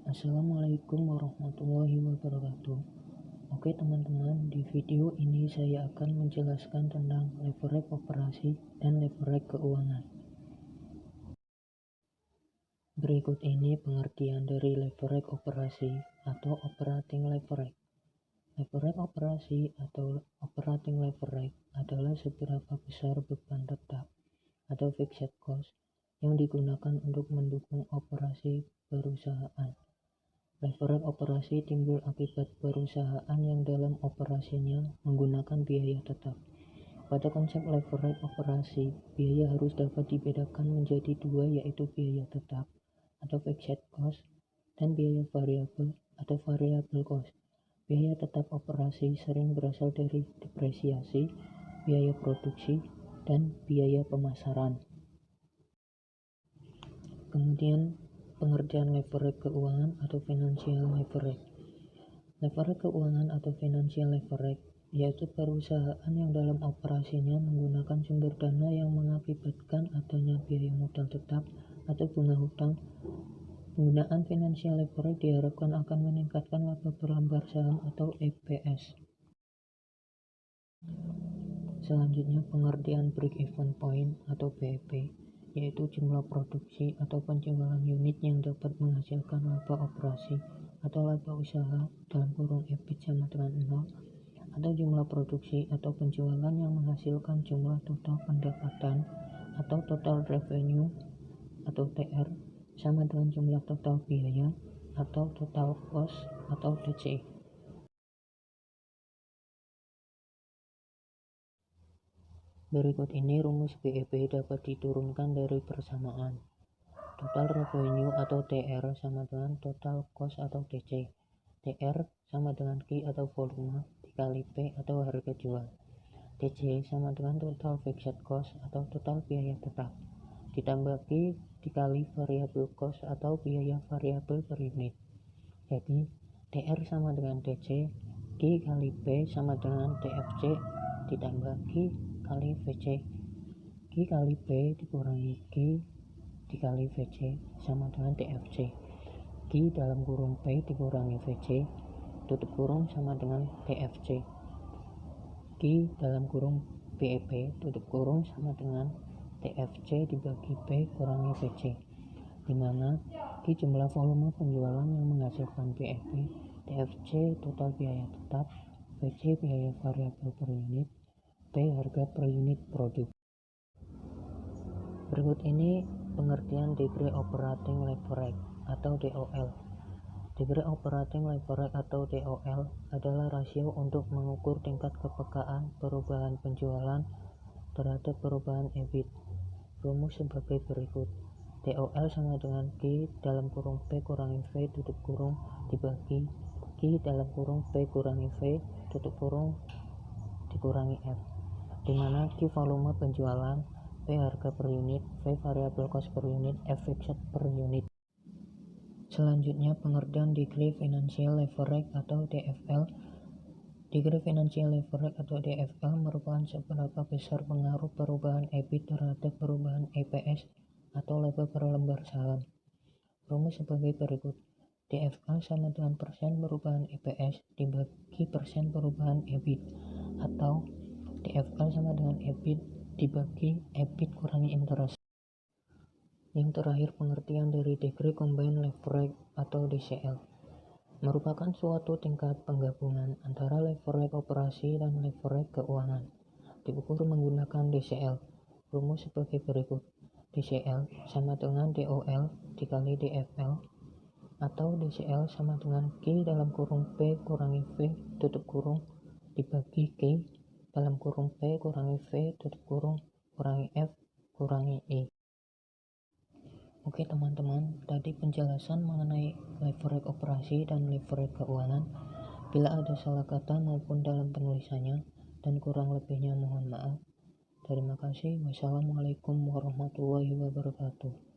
Assalamualaikum warahmatullahi wabarakatuh. Oke teman-teman, di video ini saya akan menjelaskan tentang leverage operasi dan leverage keuangan. Berikut ini pengertian dari leverage operasi atau operating leverage. Leverage operasi atau operating leverage adalah seberapa besar beban tetap atau fixed cost yang digunakan untuk mendukung operasi perusahaan. Leverage operasi timbul akibat perusahaan yang dalam operasinya menggunakan biaya tetap. Pada konsep leverage operasi, biaya harus dapat dibedakan menjadi dua, yaitu biaya tetap atau fixed cost dan biaya variabel atau variable cost. Biaya tetap operasi sering berasal dari depresiasi, biaya produksi, dan biaya pemasaran. Kemudian pengertian leverage keuangan atau financial leverage. Leverage keuangan atau financial leverage yaitu perusahaan yang dalam operasinya menggunakan sumber dana yang mengakibatkan adanya biaya modal tetap atau bunga hutang. Penggunaan financial leverage diharapkan akan meningkatkan laba per lembar saham atau EPS. Selanjutnya pengertian break-even point atau BEP, yaitu jumlah produksi atau penjualan unit yang dapat menghasilkan laba operasi atau laba usaha dalam kurung EBIT sama dengan 0, atau jumlah produksi atau penjualan yang menghasilkan jumlah total pendapatan atau total revenue atau TR sama dengan jumlah total biaya atau total cost atau TC. Berikut ini rumus BEP dapat diturunkan dari persamaan. Total revenue atau TR sama dengan total cost atau TC. TR sama dengan Q atau volume dikali P atau harga jual. TC sama dengan total fixed cost atau total biaya tetap ditambah Q dikali variable cost atau biaya variabel per unit. Jadi TR sama dengan TC, Q kali P sama dengan TFC ditambah Q kali VC. Q kali P dikurangi Q dikali VC sama dengan TFC. Q dalam kurung P dikurangi VC tutup kurung sama dengan TFC. Q dalam kurung BEP tutup kurung sama dengan TFC dibagi P kurangi VC, dimana Q jumlah volume penjualan yang menghasilkan BEP, TFC total biaya tetap, VC biaya variabel per unit, P harga per unit produk. Berikut ini pengertian degree operating leverage atau DOL. Degree operating leverage atau DOL adalah rasio untuk mengukur tingkat kepekaan perubahan penjualan terhadap perubahan EBIT. Rumus sebagai berikut. DOL sama dengan Q dalam kurung P kurangi V tutup kurung dibagi Q dalam kurung P kurangi V tutup kurung dikurangi F, dimana Q volume penjualan, P harga per unit, V variable cost per unit, F fixed per unit. Selanjutnya pengertian degree financial leverage atau DFL. Degree financial leverage atau DFL merupakan seberapa besar pengaruh perubahan EBIT terhadap perubahan EPS atau laba per lembar saham. Rumus sebagai berikut. DFL sama dengan persen perubahan EPS dibagi persen perubahan EBIT, atau DFL sama dengan EBIT dibagi EBIT kurangi interest. Yang terakhir pengertian dari degree combined leverage atau DCL merupakan suatu tingkat penggabungan antara leverage operasi dan leverage keuangan. Diukur menggunakan DCL. Rumus sebagai berikut. DCL sama dengan DOL dikali DFL, atau DCL sama dengan Q dalam kurung P kurangi V tutup kurung dibagi Q dalam kurung P kurangi V tutup kurung kurangi F kurangi I. Oke teman-teman, tadi penjelasan mengenai leverage operasi dan leverage keuangan. Bila ada salah kata maupun dalam penulisannya dan kurang lebihnya mohon maaf. Terima kasih. Wassalamualaikum warahmatullahi wabarakatuh.